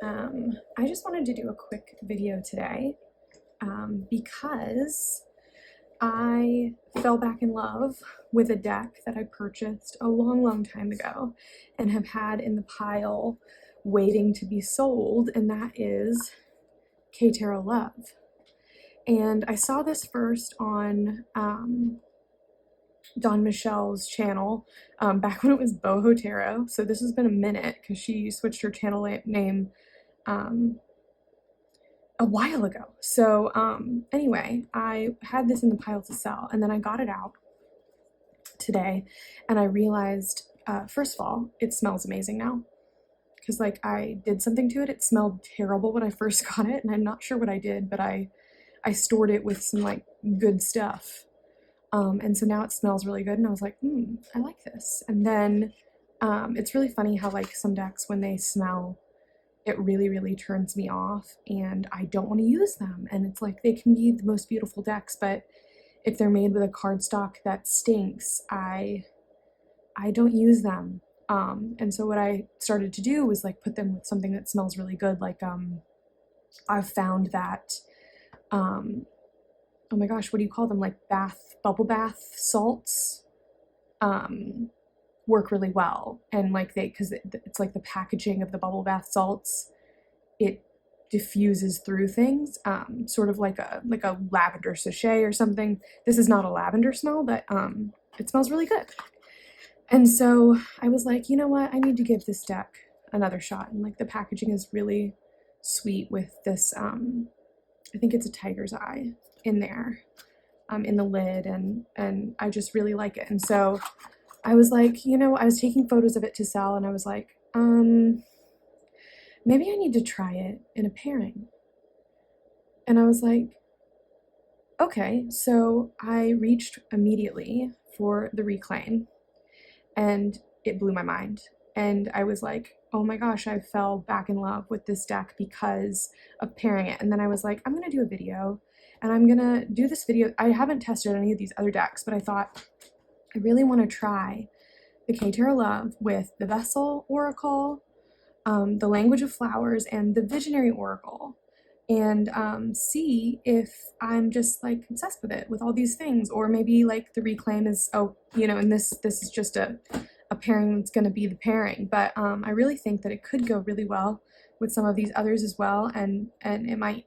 I just wanted to do a quick video today because I fell back in love with a deck that I purchased a long time ago and have had in the pile waiting to be sold, and that is KEI Tarot Love. And I saw this first on Dawn Michelle's channel back when it was Boho Tarot. So this has been a minute because she switched her channel name a while ago. So anyway, I had this in the pile to sell, and then I got it out today and I realized, first of all, it smells amazing now. Because like I did something to it. It smelled terrible when I first got it, and I'm not sure what I did, but I stored it with some like good stuff. And so now it smells really good, and I was like, I like this. And then it's really funny how like some decks, when they smell, it really turns me off and I don't want to use them. And it's like, they can be the most beautiful decks, but if they're made with a cardstock that stinks, I don't use them. And so what I started to do was like put them with something that smells really good. Like I've found that oh my gosh, what do you call them? Like bubble bath salts work really well. And like because it's like the packaging of the bubble bath salts, it diffuses through things, sort of like a lavender sachet or something. This is not a lavender smell, but it smells really good. And so I was like, you know what? I need to give this deck another shot. And like the packaging is really sweet with this, I think it's a tiger's eye in there, in the lid, and I just really like it. And so I was like, you know, I was taking photos of it to sell, and I was like, maybe I need to try it in a pairing. And I was like, okay. So I reached immediately for the Reclaim, and it blew my mind. And I was like, oh my gosh, I fell back in love with this deck because of pairing it. And then I was like, I'm gonna do a video, and I'm gonna do this video. I haven't tested any of these other decks, but I thought I really want to try the KEI Tarot Love with the Vessel Oracle, the Language of Flowers, and the Visionary Oracle, and see if I'm just like obsessed with it, with all these things, or maybe like the Reclaim is, oh, you know, and this is just a pairing that's going to be the pairing. But I really think that it could go really well with some of these others as well, and it might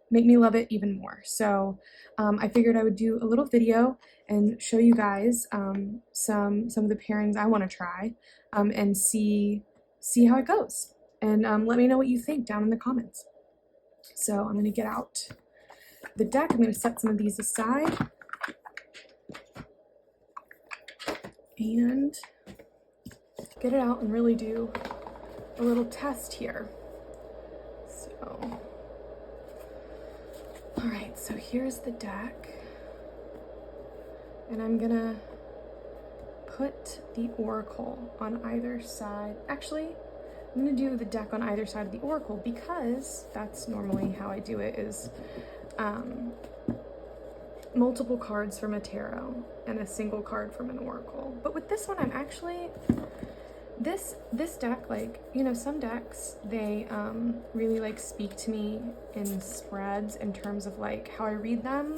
make me love it even more. So I figured I would do a little video and show you guys some of the pairings I want to try, and see how it goes, and let me know what you think down in the comments. So I'm going to get out the deck. I'm going to set some of these aside and get it out and really do a little test here. So, all right, so here's the deck, and I'm gonna put the oracle on either side. Actually, I'm gonna do the deck on either side of the oracle because that's normally how I do it, is multiple cards from a tarot and a single card from an oracle. But with this one, I'm actually, this deck, like, you know, some decks, they really like speak to me in spreads in terms of like how I read them,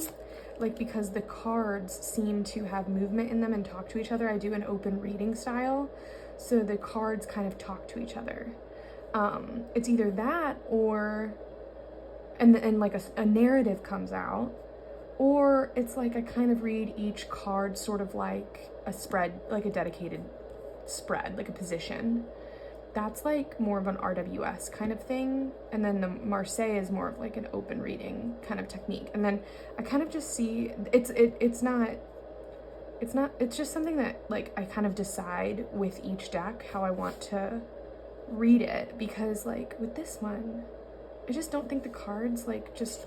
like because the cards seem to have movement in them and talk to each other. I do an open reading style, so the cards kind of talk to each other. It's either that or and like a narrative comes out, or it's like I kind of read each card sort of like a spread, like a dedicated spread, like a position. That's like more of an RWS kind of thing, and then the Marseille is more of like an open reading kind of technique. And then I kind of just see it's just something that like I kind of decide with each deck how I want to read it, because like with this one, I just don't think the cards like just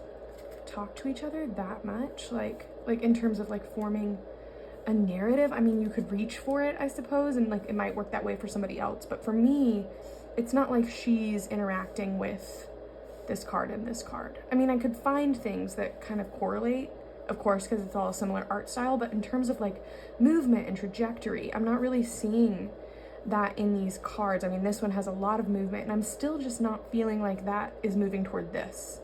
talk to each other that much, like in terms of like forming a narrative. I mean, you could reach for it, I suppose, and like it might work that way for somebody else, but for me, it's not like she's interacting with this card and this card. I mean, I could find things that kind of correlate, of course, because it's all a similar art style, but in terms of like movement and trajectory, I'm not really seeing that in these cards. I mean, this one has a lot of movement, and I'm still just not feeling like that is moving toward this.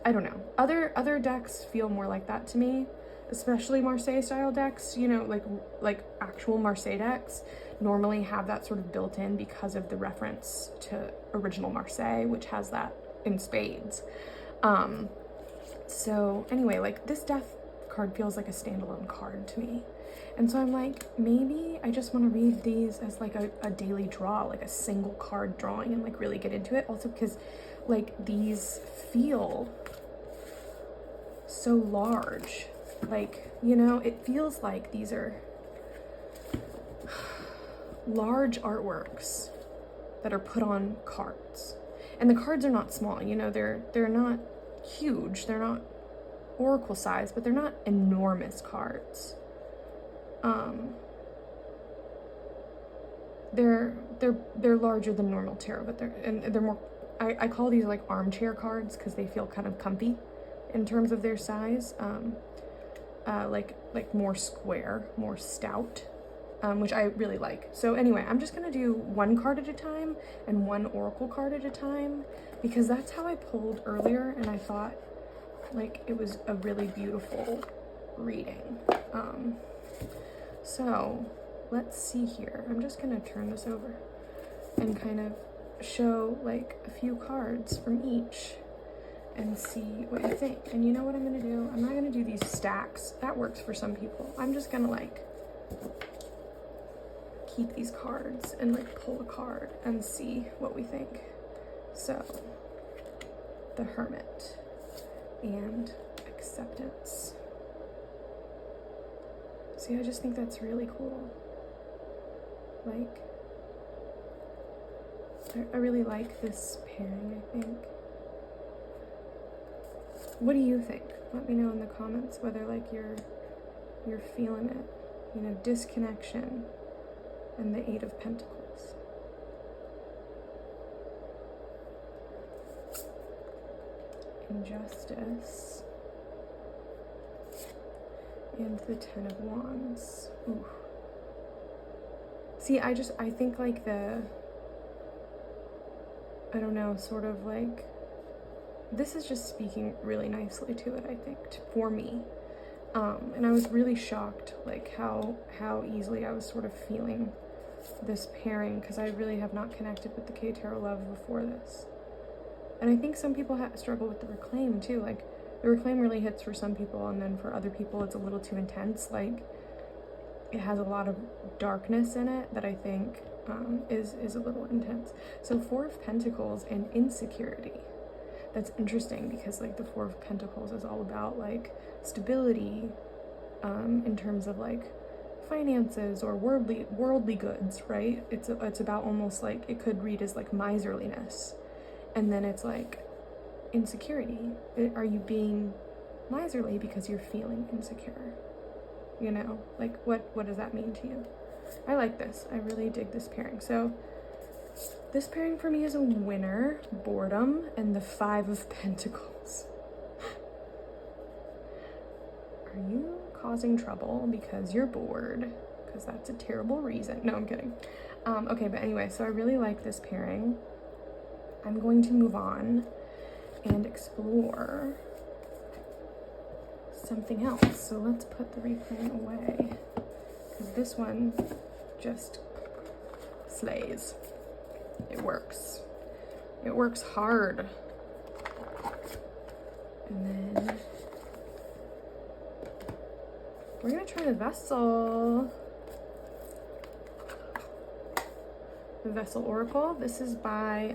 I don't know. Other decks feel more like that to me, especially Marseille style decks, you know, like actual Marseille decks normally have that sort of built in because of the reference to original Marseille, which has that in spades. So anyway, like this death card feels like a standalone card to me. And so I'm like, maybe I just want to read these as like a daily draw, like a single card drawing, and like really get into it. Also because like these feel so large, like, you know, it feels like these are large artworks that are put on cards. And the cards are not small, you know, they're not huge, they're not oracle size, but they're not enormous cards. They're larger than normal tarot, but they're more, I call these like armchair cards because they feel kind of comfy in terms of their size. Like more square, more stout, which I really like. So anyway, I'm just gonna do one card at a time and one oracle card at a time, because that's how I pulled earlier, and I thought like it was a really beautiful reading. So let's see here. I'm just gonna turn this over and kind of show like a few cards from each and see what you think. And you know what I'm gonna do? I'm not gonna do these stacks. That works for some people. I'm just gonna like keep these cards and like pull a card and see what we think. So, the Hermit and Acceptance. See, I just think that's really cool. Like, I really like this pairing, I think. What do you think? Let me know in the comments whether like you're feeling it. You know, disconnection and the Eight of Pentacles. Injustice. And the Ten of Wands. Ooh. See, I think like I don't know, sort of like, this is just speaking really nicely to it, I think, for me. And I was really shocked, like how easily I was sort of feeling this pairing, because I really have not connected with the KEI Tarot Love before this. And I think some people struggle with the Reclaim too. Like, the Reclaim really hits for some people, and then for other people it's a little too intense. Like, it has a lot of darkness in it that I think is a little intense. So Four of Pentacles and insecurity. That's interesting, because like the Four of Pentacles is all about like stability in terms of like finances or worldly goods, right? It's about almost like, it could read as like miserliness. And then it's like insecurity. Are you being miserly because you're feeling insecure? You know, like what does that mean to you? I like this. I really dig this pairing. So this pairing for me is a winner. Boredom and the Five of Pentacles. Are you causing trouble because you're bored? Because that's a terrible reason. No, I'm kidding. Okay, but anyway, so I really like this pairing. I'm going to move on and explore something else. So let's put the Reclaim away, because this one just slays. It works. It works hard. And then we're gonna try the Vessel. The Vessel Oracle. This is by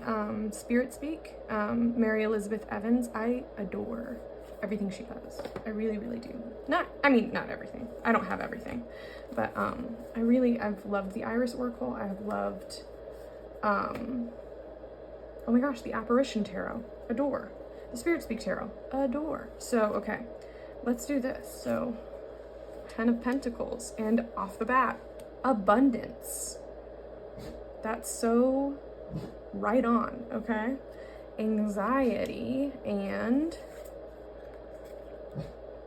Spirit Speak, Mary Elizabeth Evans. I adore everything she does. I really, really do. Not everything. I don't have everything, but I've loved the Iris Oracle. I have loved, oh my gosh, the Apparition Tarot. Adore. The Spirit Speak Tarot. Adore. So, okay, let's do this. So, Ten of Pentacles, and off the bat, abundance. That's so right on, okay? Anxiety and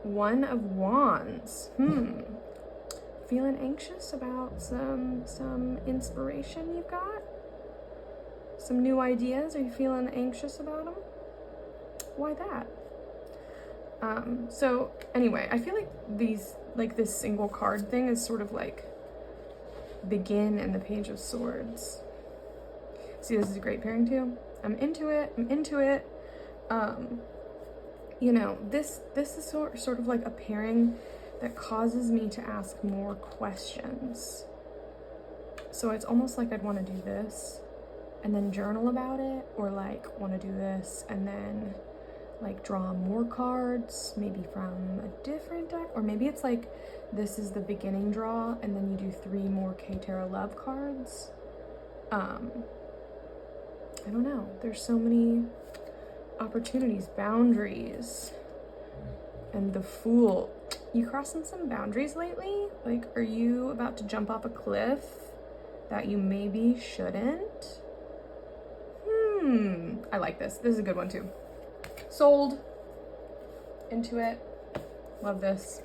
One of Wands. Feeling anxious about some inspiration you've got? Some new ideas? Are you feeling anxious about them? Why that? So anyway, I feel like this single card thing is sort of like begin in the Page of Swords. See, this is a great pairing too. I'm into it. You know, this is sort of like a pairing that causes me to ask more questions. So it's almost like I'd want to do this and then journal about it, or like want to do this and then like draw more cards, maybe from a different deck, or maybe it's like this is the beginning draw and then you do 3 more KEI Tarot Love cards. I don't know. There's so many opportunities, boundaries, and the Fool. You crossing some boundaries lately? Like, are you about to jump off a cliff that you maybe shouldn't? I like this. This is a good one too. Sold. Into it. Love this.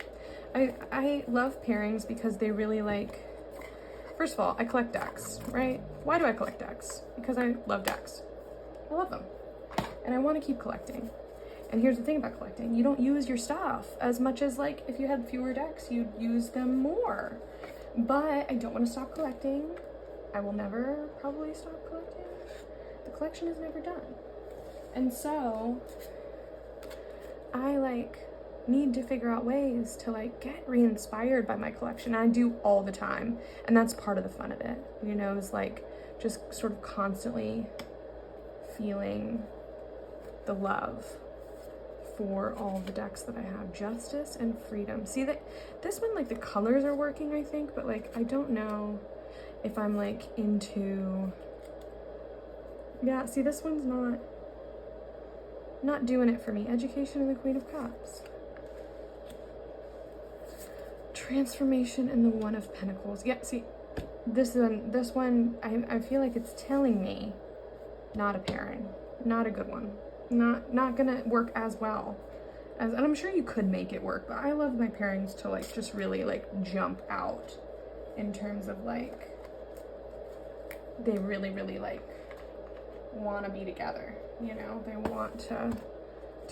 I love pairings because they really like, first of all, I collect decks, right? Why do I collect decks? Because I love decks. I love them. And I want to keep collecting. And here's the thing about collecting. You don't use your stuff as much as like if you had fewer decks, you'd use them more. But I don't want to stop collecting. I will never probably stop collecting. The collection is never done. And so I like need to figure out ways to like get re-inspired by my collection. I do all the time. And that's part of the fun of it. You know, is like just sort of constantly feeling the love for all the decks that I have. Justice and Freedom. See that this one, like the colors are working, I think, but like I don't know if I'm like into, yeah, see this one's not doing it for me. Education and the Queen of Cups. Transformation and the One of Pentacles. Yeah, see this one I feel like it's telling me not a pairing, not a good one, not gonna work as well as, and I'm sure you could make it work, but I love my pairings to like just really like jump out in terms of like they really like want to be together, you know, they want to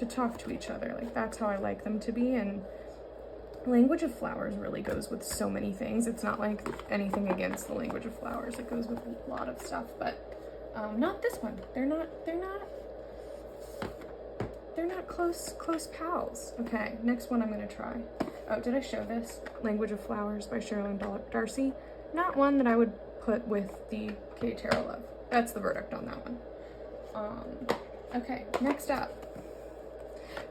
talk to each other. Like that's how I like them to be. And Language of Flowers really goes with so many things. It's not like anything against the Language of Flowers. It goes with a lot of stuff, but not this one. They're not close pals. Okay, next one I'm gonna try. Oh, did I show this? Language of Flowers by Sherilyn Darcy. Not one that I would put with the KEI Tarot Love. That's the verdict on that one. Okay, next up.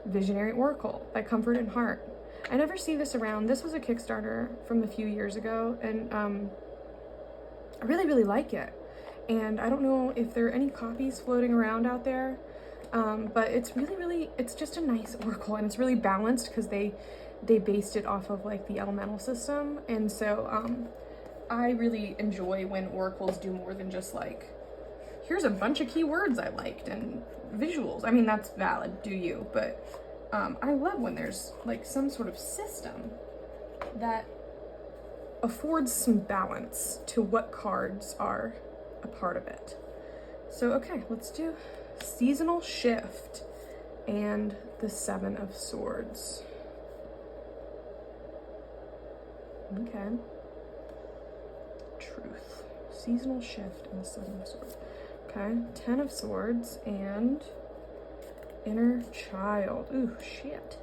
Visionary Oracle by Comfort and Heart. I never see this around. This was a Kickstarter from a few years ago, and I really like it. And I don't know if there are any copies floating around out there, but it's really, it's just a nice oracle, and it's really balanced because they based it off of like the elemental system. And so I really enjoy when oracles do more than just like, here's a bunch of keywords I liked and visuals. I mean, that's valid, do you? But I love when there's like some sort of system that affords some balance to what cards are a part of it. So, okay, let's do Seasonal Shift and the Seven of Swords. Okay. Truth. Seasonal Shift and the Seven of Swords. Okay, 10 of Swords and Inner Child. Ooh, shit.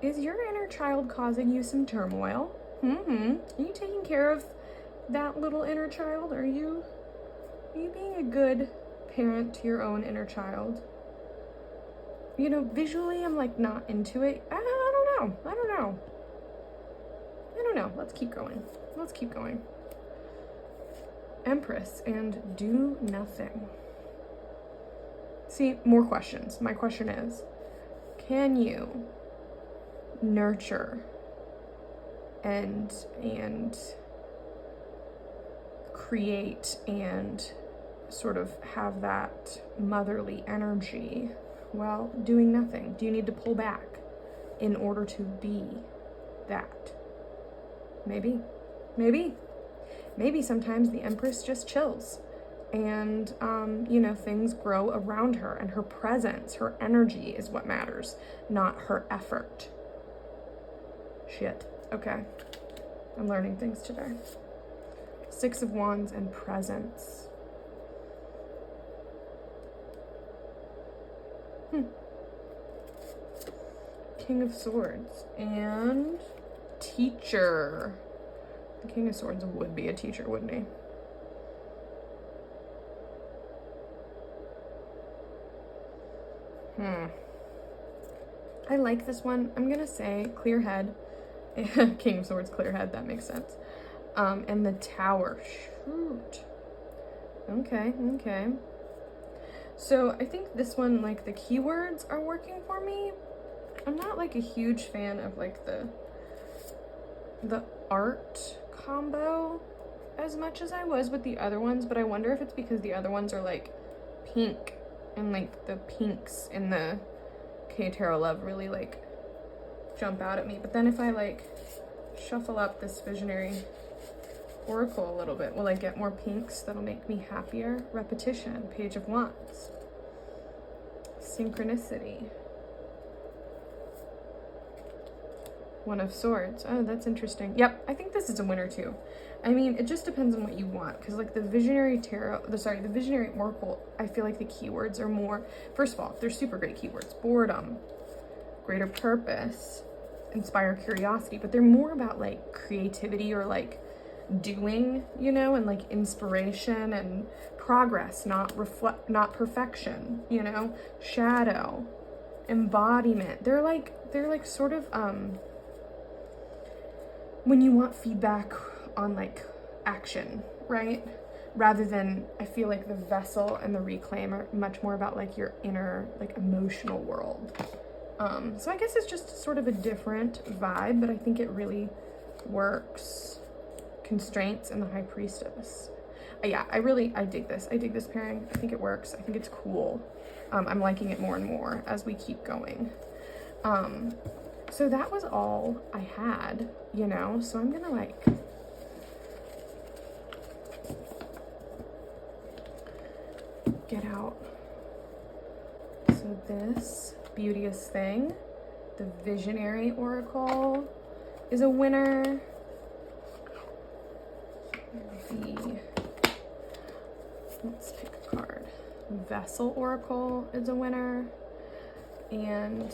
Is your inner child causing you some turmoil? Are you taking care of that little inner child? Are you being a good parent to your own inner child? You know, visually I'm like not into it. I don't know. Let's keep going. Empress and Do Nothing. See, more questions. My question is, can you nurture and create and sort of have that motherly energy while doing nothing? Do you need to pull back in order to be that? Maybe. Maybe sometimes the Empress just chills and, you know, things grow around her, and her presence, her energy is what matters, not her effort. Shit. Okay. I'm learning things today. Six of Wands and presence. King of Swords and teacher. The King of Swords would be a teacher, wouldn't he? I like this one. I'm gonna say clear head. King of Swords, clear head, that makes sense. And the Tower. Shoot. Okay. So I think this one, like, the keywords are working for me. I'm not like a huge fan of like the art combo as much as I was with the other ones, but I wonder if it's because the other ones are like pink, and like the pinks in the KEI Tarot Love really like jump out at me. But then if I like shuffle up this visionary oracle a little bit, will I get more pinks that'll make me happier? Repetition, Page of Wands, synchronicity, One of Swords. Oh, that's interesting. Yep, I think this is a winner too. I mean, it just depends on what you want, because like the visionary the visionary oracle, I feel like the keywords are more, first of all, they're super great keywords. Boredom, greater purpose, inspire curiosity, but they're more about like creativity or like doing, you know, and like inspiration and progress, not perfection, you know, shadow, embodiment. They're like sort of when you want feedback on like action, right? Rather than, I feel like the Vessel and the Reclaim are much more about like your inner like emotional world. So I guess it's just sort of a different vibe, but I think it really works. Constraints and the High Priestess. Yeah, I dig this. I dig this pairing. I think it works. I think it's cool. I'm liking it more and more as we keep going. So that was all I had, you know, so I'm gonna like get out. So this Beauteous Thing, the Visionary Oracle, is a winner. Let's pick a card. Vessel Oracle is a winner, and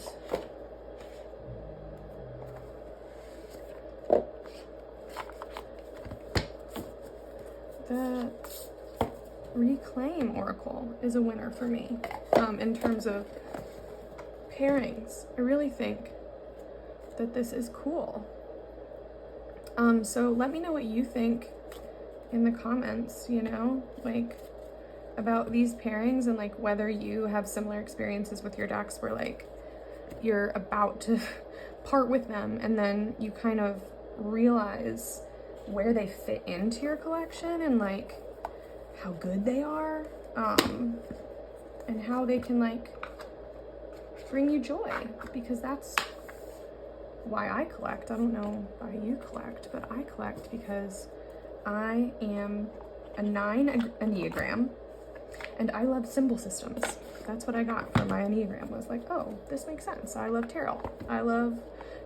the Reclaim Oracle is a winner for me. In terms of pairings, I really think that this is cool. So let me know what you think in the comments, you know, like about these pairings, and like whether you have similar experiences with your decks where like you're about to part with them and then you kind of realize where they fit into your collection and like how good they are, and how they can like bring you joy, because that's why I collect. I don't know why you collect, but I collect because I am a 9 Enneagram and I love symbol systems. That's what I got from my Enneagram, was like, oh, this makes sense. I love tarot. I love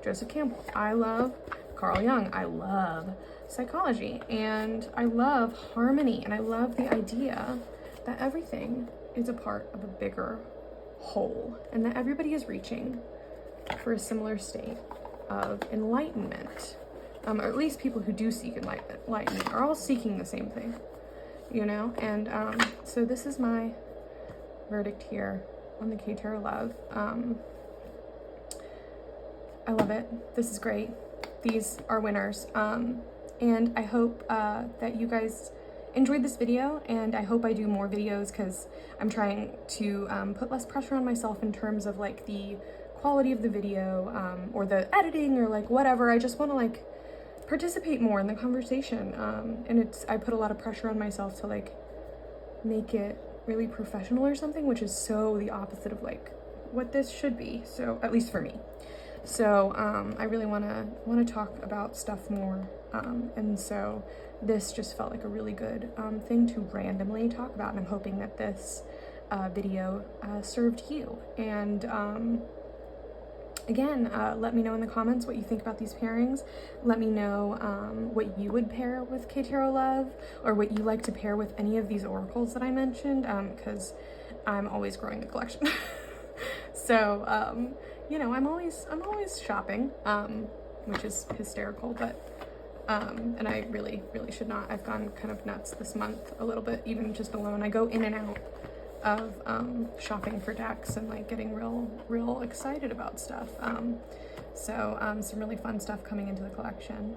Joseph Campbell. I love Carl Jung. I love psychology, and I love harmony, and I love the idea that everything is a part of a bigger whole, and that everybody is reaching for a similar state of enlightenment, or at least people who do seek enlightenment are all seeking the same thing, you know. And so this is my verdict here on the KEI Tarot Love. I love it. This is great. These are winners. And I hope that you guys enjoyed this video, and I hope I do more videos, because I'm trying to put less pressure on myself in terms of like the quality of the video, or the editing, or like whatever. I just want to like participate more in the conversation, and I put a lot of pressure on myself to like make it really professional or something, which is so the opposite of like what this should be, so at least for me. So I really want to talk about stuff more, and so this just felt like a really good thing to randomly talk about, and I'm hoping that this video served you. And again, let me know in the comments what you think about these pairings. Let me know what you would pair with KEI Tarot Love, or what you like to pair with any of these oracles that I mentioned, because I'm always growing the collection. So you know, I'm always shopping, which is hysterical, but and I really should not. I've gone kind of nuts this month a little bit, even just alone. I go in and out of shopping for decks and like getting real excited about stuff. So some really fun stuff coming into the collection.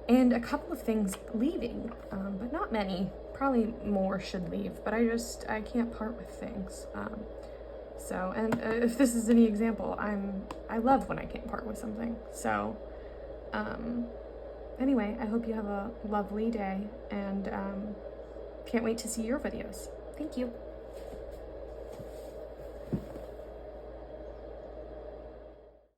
And a couple of things leaving, but not many. Probably more should leave, but I can't part with things. So, and if this is any example, I love when I can't part with something. So, anyway, I hope you have a lovely day, and can't wait to see your videos. Thank you.